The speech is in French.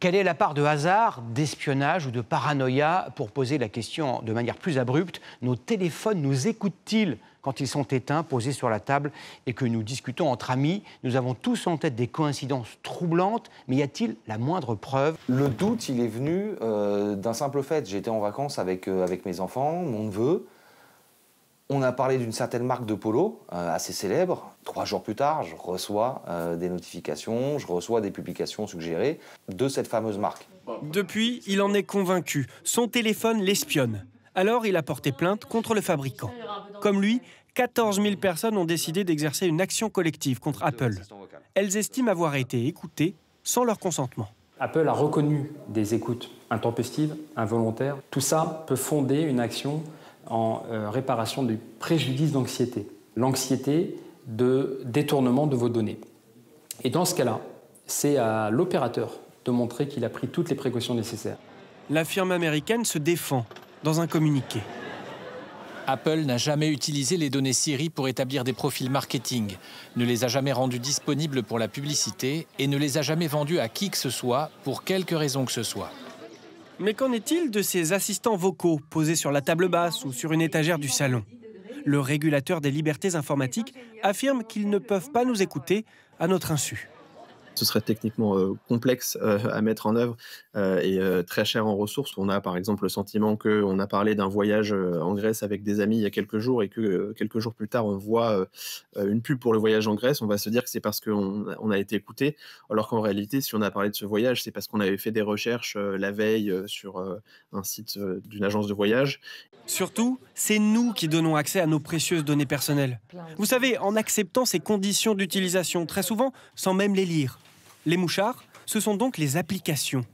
Quelle est la part de hasard, d'espionnage ou de paranoïa? Pour poser la question de manière plus abrupte, nos téléphones nous écoutent-ils quand ils sont éteints, posés sur la table et que nous discutons entre amis? Nous avons tous en tête des coïncidences troublantes, mais y a-t-il la moindre preuve? Le doute, il est venu d'un simple fait. J'étais en vacances avec mes enfants, mon neveu. On a parlé d'une certaine marque de polo, assez célèbre. 3 jours plus tard, je reçois des notifications, je reçois des publications suggérées de cette fameuse marque. Depuis, il en est convaincu. Son téléphone l'espionne. Alors, il a porté plainte contre le fabricant. Comme lui, 14 000 personnes ont décidé d'exercer une action collective contre Apple. Elles estiment avoir été écoutées sans leur consentement. Apple a reconnu des écoutes intempestives, involontaires. Tout ça peut fonder une action en réparation du préjudice d'anxiété. L'anxiété de détournement de vos données. Et dans ce cas-là, c'est à l'opérateur de montrer qu'il a pris toutes les précautions nécessaires. La firme américaine se défend dans un communiqué. Apple n'a jamais utilisé les données Siri pour établir des profils marketing, ne les a jamais rendues disponibles pour la publicité et ne les a jamais vendues à qui que ce soit, pour quelque raison que ce soit. Mais qu'en est-il de ces assistants vocaux posés sur la table basse ou sur une étagère du salon? Le régulateur des libertés informatiques affirme qu'ils ne peuvent pas nous écouter à notre insu. Ce serait techniquement complexe à mettre en œuvre et très cher en ressources. On a par exemple le sentiment qu'on a parlé d'un voyage en Grèce avec des amis il y a quelques jours et que quelques jours plus tard on voit une pub pour le voyage en Grèce. On va se dire que c'est parce qu'on a été écouté, alors qu'en réalité, si on a parlé de ce voyage, c'est parce qu'on avait fait des recherches la veille sur un site d'une agence de voyage. Surtout, c'est nous qui donnons accès à nos précieuses données personnelles. Vous savez, en acceptant ces conditions d'utilisation, très souvent sans même les lire. Les mouchards, ce sont donc les applications